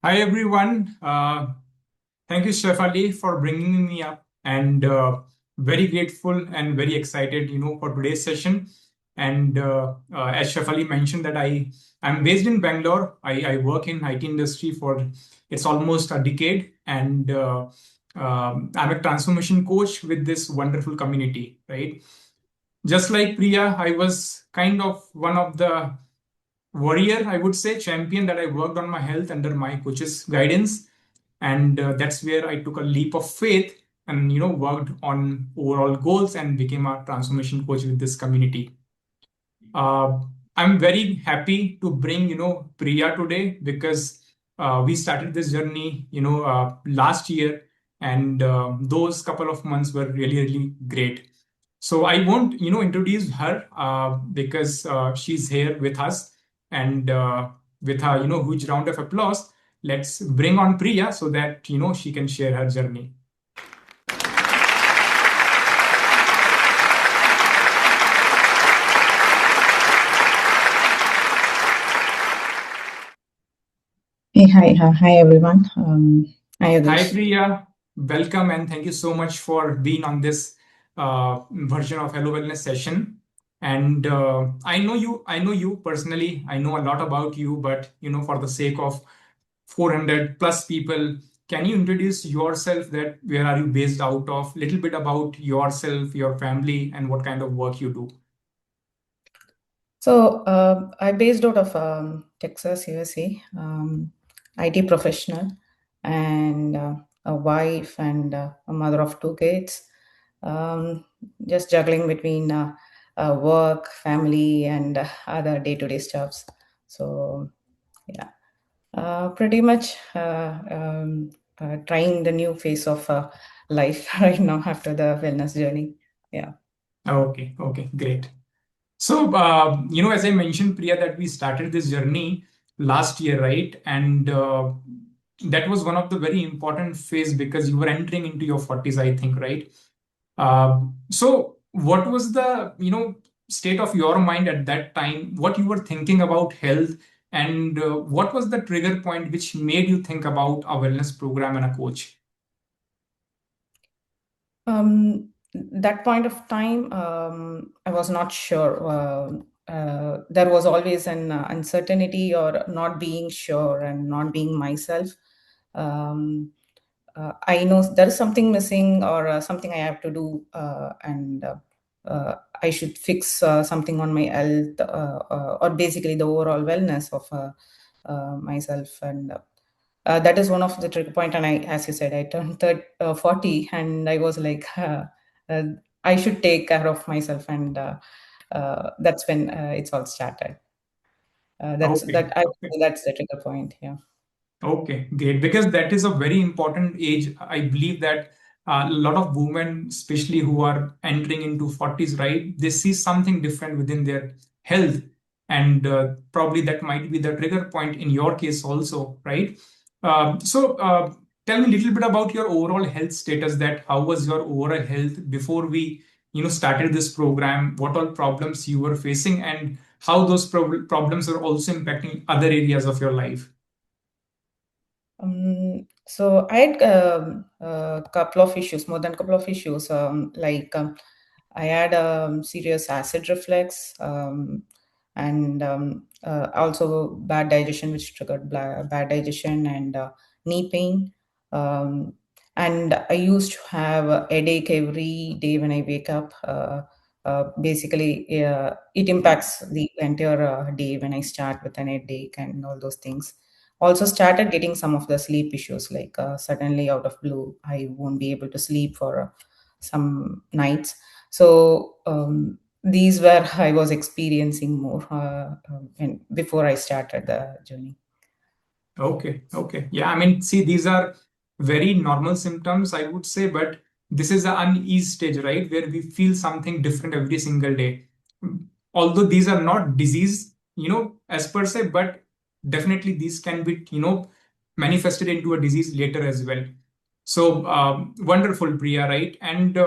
Hi everyone. Thank you, Chef Ali, for bringing me up, and very grateful and very excited, for today's session. And as Chef Ali mentioned, that I'm based in Bangalore. I work in IT industry for it's almost a decade, and I'm a transformation coach with this wonderful community, right? Just like Priya, I was kind of one of the warrior, I would say, champion that I worked on my health under my coach's guidance. And that's where I took a leap of faith and, worked on overall goals and became a transformation coach with this community. Uh, I'm very happy to bring, Priya today because we started this journey, last year, and those couple of months were really, really great. So I won't, introduce her because she's here with us, and with a, huge round of applause, let's bring on Priya so that, she can share her journey. Hi everyone. Hi Hi, Adesh. Priya. Welcome and thank you so much for being on this version of Hello Wellness session. And I know you personally. I know a lot about you, but for the sake of 400 plus people, can you introduce yourself? That where are you based out of? Little bit about yourself, your family, and what kind of work you do. I'm based out of Texas, USA. IT professional and a wife and a mother of two kids. Um, just juggling between work, family, and other day-to-day stuffs. So yeah, pretty much trying the new phase of life right now after the wellness journey. Yeah. Okay, great. So, as I mentioned, Priya, that we started this journey last year, right? And that was one of the very important phase because you were entering into your 40s, I think, right? So, what was the, state of your mind at that time? What you were thinking about health, and what was the trigger point which made you think about a wellness program and a coach? That point of time, I was not sure. There was always an uncertainty or not being sure and not being myself. Um, I know there is something missing or something I have to do, and I should fix something on my health or basically the overall wellness of myself. And that is one of the trigger point. And I, as you said, I turned 40, and I was like, uh, I should take care of myself, and that's when it's all started. That's Okay, that. I okay. That's the trigger point. Yeah. Okay, great. Because that is a very important age. I believe that a lot of women, especially who are entering into 40s, right, they see something different within their health. And probably that might be the trigger point in your case also, right? So tell me a little bit about your overall health status, that how was your overall health before we, started this program, what all problems you were facing, and how those problems are also impacting other areas of your life. So I had a couple of issues, more than a couple of issues. I had serious acid reflux, and also bad digestion, which triggered bad digestion and knee pain. Um, and I used to have a headache every day when I wake up. Basically, it impacts the entire day when I start with an headache and all those things. Also started getting some of the sleep issues, like suddenly out of blue I won't be able to sleep for some nights. So these were I was experiencing more when before I started the journey. Okay. Yeah, I mean, see, these are very normal symptoms, I would say, but this is an unease stage, right? Where we feel something different every single day. Although these are not disease, as per se, but definitely these can be, manifested into a disease later as well. So, wonderful, Priya, right? And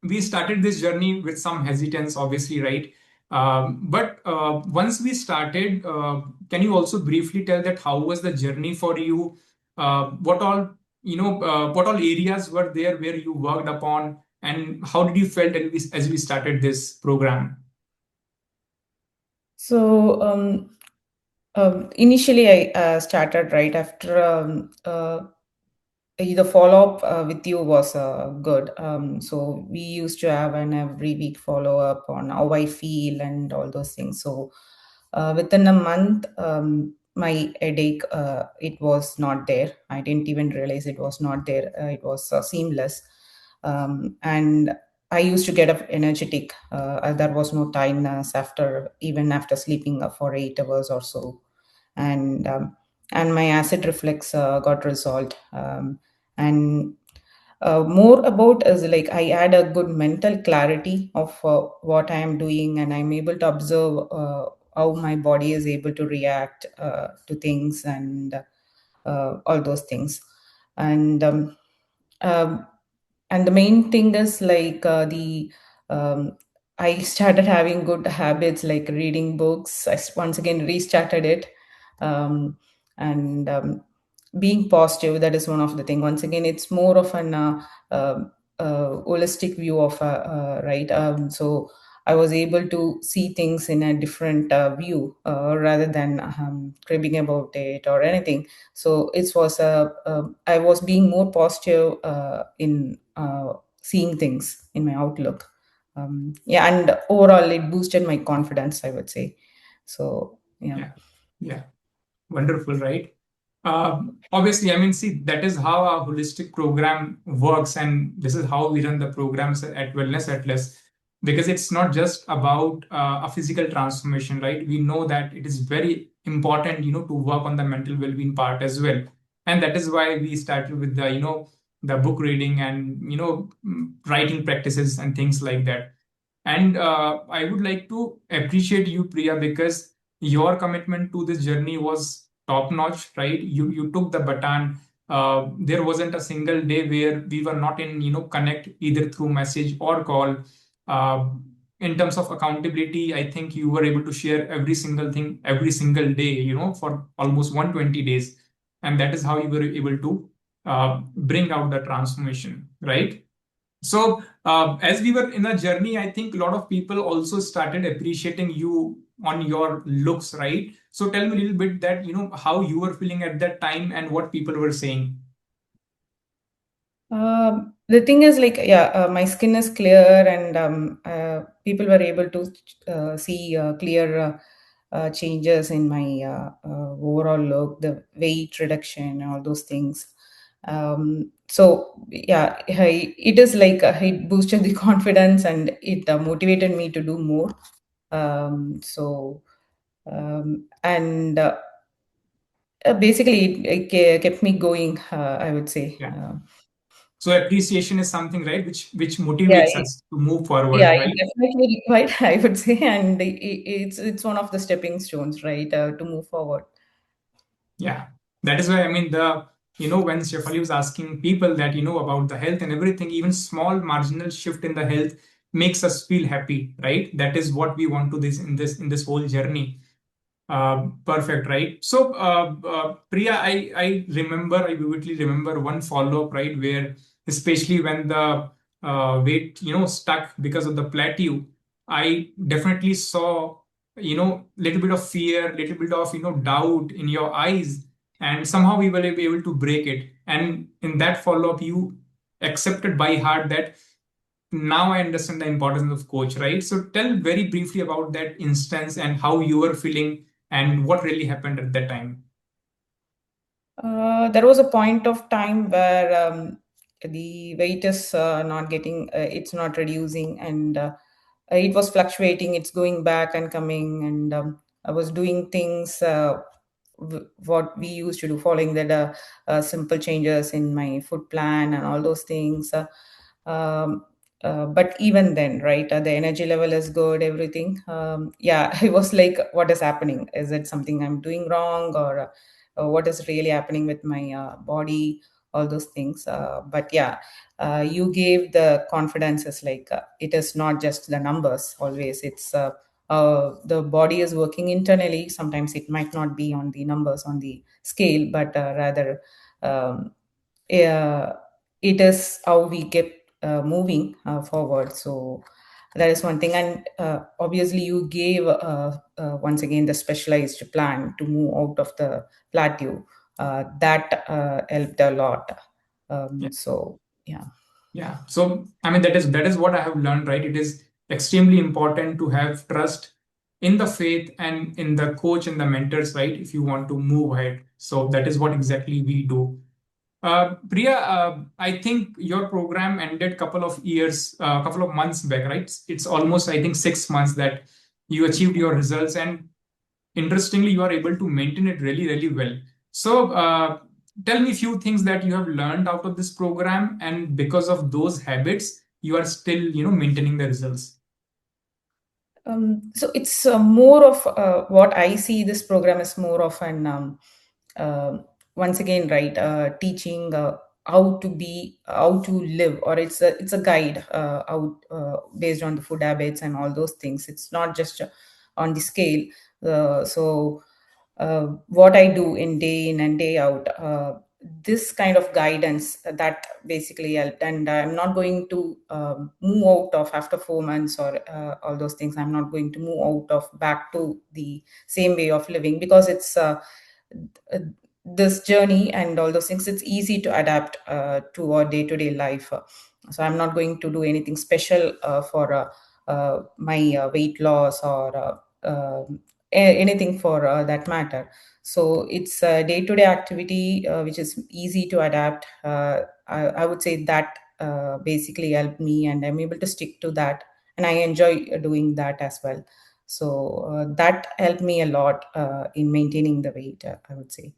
we started this journey with some hesitance, obviously, right? But once we started, can you also briefly tell that how was the journey for you? What all what all areas were there where you worked upon, and how did you felt as we started this program? So initially, I started right after the follow-up with you was good. So we used to have an every week follow-up on how I feel and all those things. So within a month, my headache, it was not there. I didn't even realize it was not there. It was seamless. And I used to get up energetic. There was no tiredness after, even after sleeping for 8 hours or so. And and my acid reflux got resolved. And more about is like I had a good mental clarity of what I am doing, and I'm able to observe how my body is able to react to things, and all those things. And um, and the main thing is like the I started having good habits like reading books. Once again restarted it. um, and being positive, that is one of the thing. Once again, it's more of an holistic view of right. So I was able to see things in a different view, rather than cribbing about it or anything. So it was I was being more positive in seeing things in my outlook. Yeah, and overall it boosted my confidence, I would say. So yeah. Yeah, yeah. Wonderful, right? Obviously, I mean, see, that is how our holistic program works, and this is how we run the programs at Wellness Atlas. Because it's not just about a physical transformation, right? We know that it is very important, to work on the mental well-being part as well, and that is why we started with the book reading and writing practices and things like that. And I would like to appreciate you, Priya, because your commitment to this journey was top notch, right? You took the baton. There wasn't a single day where we were not in, connect either through message or call. Uh, in terms of accountability, I think you were able to share every single thing every single day, for almost 120 days. And that is how you were able to bring out the transformation, right? So, as we were in a journey, I think a lot of people also started appreciating you on your looks, right? So, tell me a little bit that, how you were feeling at that time and what people were saying. The thing is, like, yeah, my skin is clear, and people were able to see clear changes in my overall look, the weight reduction, all those things. So, yeah, it is like it boosted the confidence, and it motivated me to do more. So, and basically, it kept me going, I would say. Yeah. So, appreciation is something, right, which Yeah, motivates us to move yeah, forward, it right? definitely required, I would say, and it's one of the stepping stones, right, to move forward. Yeah, that is why I mean when Shefali was asking people that about the health and everything, even small marginal shift in the health makes us feel happy, right? That is what we want to this whole journey. Perfect, right? So, Priya, I remember, I vividly remember one follow-up, right, where especially when the weight, stuck because of the plateau, I definitely saw, little bit of fear, little bit of, doubt in your eyes, and somehow we were able to break it. And in that follow-up, you accepted by heart that now I understand the importance of coach, right? So tell very briefly about that instance and how you were feeling and what really happened at that time. There was a point of time where the weight is not getting, it's not reducing, and it was fluctuating. It's going back and coming, and I was doing things what we used to do, following the simple changes in my food plan and all those things. Um, but even then, right, the energy level is good, everything. Yeah, I was like, what is happening? Is it something I'm doing wrong, or what is really happening with my body, all those things. But yeah, you gave the confidence, is like it is not just the numbers always, it's the body is working internally. Sometimes it might not be on the numbers on the scale, but rather um, uh, it is how we get moving forward. So that is one thing. And obviously you gave once again the specialized plan to move out of the plateau. That helped a lot. So yeah. Yeah. So, I mean, that is what I have learned, right? It is extremely important to have trust in the faith and in the coach and the mentors, right? If you want to move ahead. So that is what exactly we do. Priya, I think your program ended couple of months back, right? It's almost, I think, 6 months that you achieved your results, and interestingly, you are able to maintain it really, really well. So, tell me a few things that you have learned out of this program, and because of those habits, you are still, maintaining the results. So it's more of what I see. This program is more of an uh, once again, right, teaching how to be, how to live, or it's a guide out based on the food habits and all those things. It's not just on the scale. So what I do in day in and day out. This kind of guidance that basically helped, and I'm not going to move out of after 4 months or all those things. I'm not going to move out of back to the same way of living, because it's uh, this journey and all those things, it's easy to adapt to our day-to-day life. So I'm not going to do anything special for my weight loss or anything for that matter. So it's a day-to-day activity which is easy to adapt. I would say that basically helped me, and I'm able to stick to that, and I enjoy doing that as well. So that helped me a lot in maintaining the weight, I would say.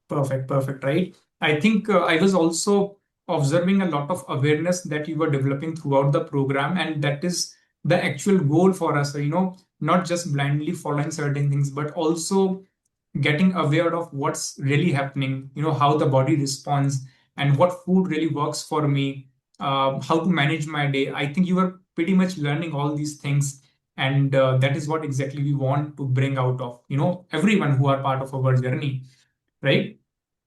Perfect, perfect, right? I think I was also observing a lot of awareness that you were developing throughout the program, and that is the actual goal for us, not just blindly following certain things, but also getting aware of what's really happening, how the body responds and what food really works for me, how to manage my day. I think you were pretty much learning all these things, and that is what exactly we want to bring out of, everyone who are part of our journey, right?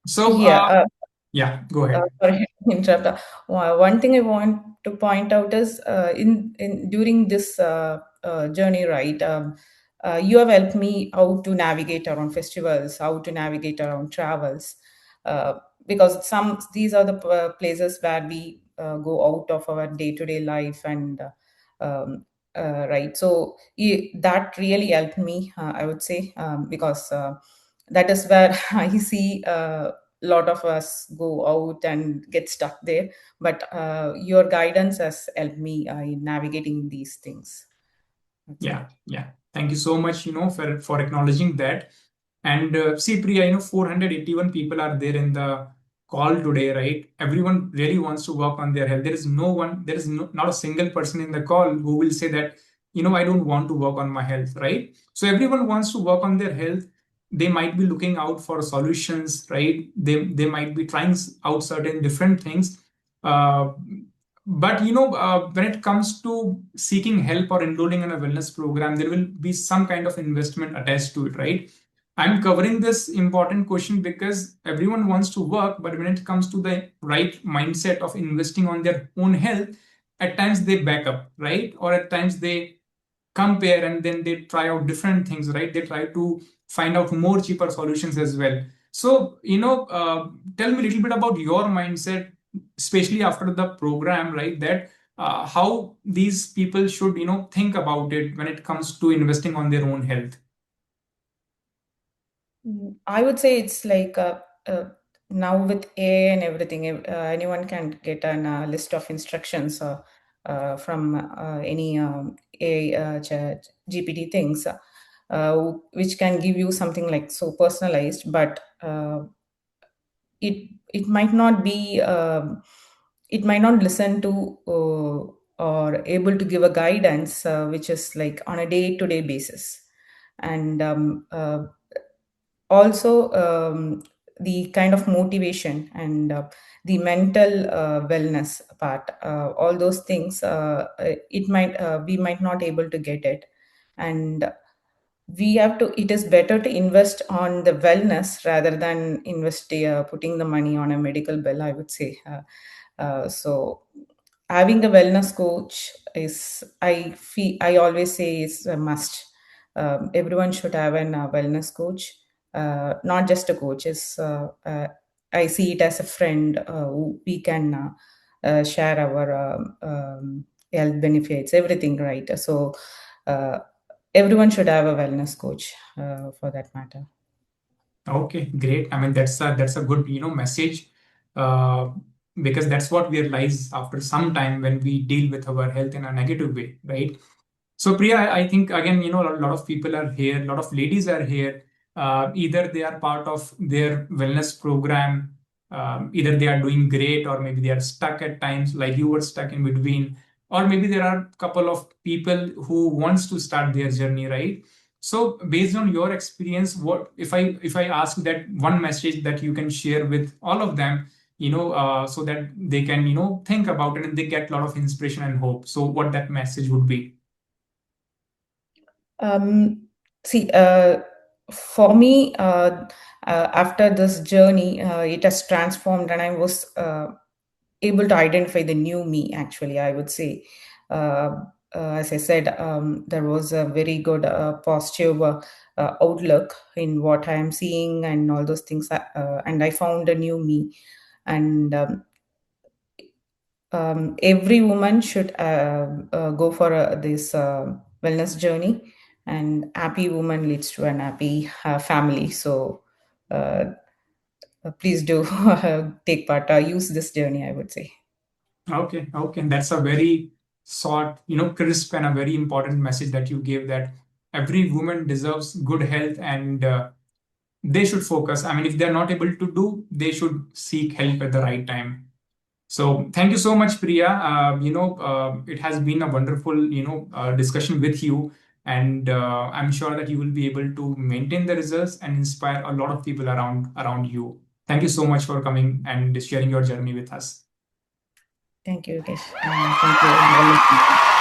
So, Yeah. yeah, go ahead. Sorry to interrupt. One thing I want to point out is in during this journey, right? You have helped me how to navigate around festivals, how to navigate around travels, uh, because some these are the places where we go out of our day-to-day life, and right. So that really helped me, I would say, because that is where I see. Lot of us go out and get stuck there, but your guidance has helped me in navigating these things. That's it. Yeah, yeah. Thank you so much, for acknowledging that. And see, Priya, 481 people are there in the call today, right? Everyone really wants to work on their health. There is no one, there is no, not a single person in the call who will say that, I don't want to work on my health, right? So everyone wants to work on their health. They might be looking out for solutions, right? They might be trying out certain different things. Uh, but when it comes to seeking help or enrolling in a wellness program, there will be some kind of investment attached to it, right? I'm covering this important question because everyone wants to work, but when it comes to the right mindset of investing on their own health, at times they back up, right? Or at times they compare and then they try out different things, right? They try to find out more cheaper solutions as well. So, tell me a little bit about your mindset, especially after the program, right? That how these people should, think about it when it comes to investing on their own health. I would say it's like now with AI and everything, anyone can get a list of instructions from any AI GPT things, which can give you something like so personalized, but it might not be it might not listen to or able to give a guidance which is like on a day-to-day basis. And also the kind of motivation and the mental wellness part, all those things, it might we might not able to get it. and we have to, it is better to invest on the wellness rather than invest putting the money on a medical bill, I would say. So having a wellness coach is, I feel, I always say, is a must. Everyone should have a wellness coach, not just a coach. Is I see it as a friend who we can share our health benefits, everything, right? So uh, everyone should have a wellness coach for that matter. Okay, great. I mean, that's a good, message, uh, because that's what we realize after some time when we deal with our health in a negative way, right? So Priya, I think again, a lot of people are here, a lot of ladies are here. Either they are part of their wellness program, either they are doing great, or maybe they are stuck at times, like you were stuck in between, or maybe there are a couple of people who wants to start their journey, right? So based on your experience, what if I ask that one message that you can share with all of them, so that they can think about it and they get a lot of inspiration and hope. So what that message would be? Um, See, for me, after this journey, it has transformed, and I was able to identify the new me, actually, I would say. As I said, there was a very good positive outlook in what I am seeing and all those things. And I found a new me. And every woman should go for this wellness journey, and happy woman leads to an happy family. So uh, please do take part, use this journey, I would say. Okay, okay. That's a very short, crisp and a very important message that you gave, that every woman deserves good health, and they should focus. I mean, if they're not able to do, they should seek help at the right time. So thank you so much, Priya. It has been a wonderful, discussion with you, and I'm sure that you will be able to maintain the results and inspire a lot of people around you. Thank you so much for coming and sharing your journey with us. Thank you, Yogesh. Thank you. Have a nice day.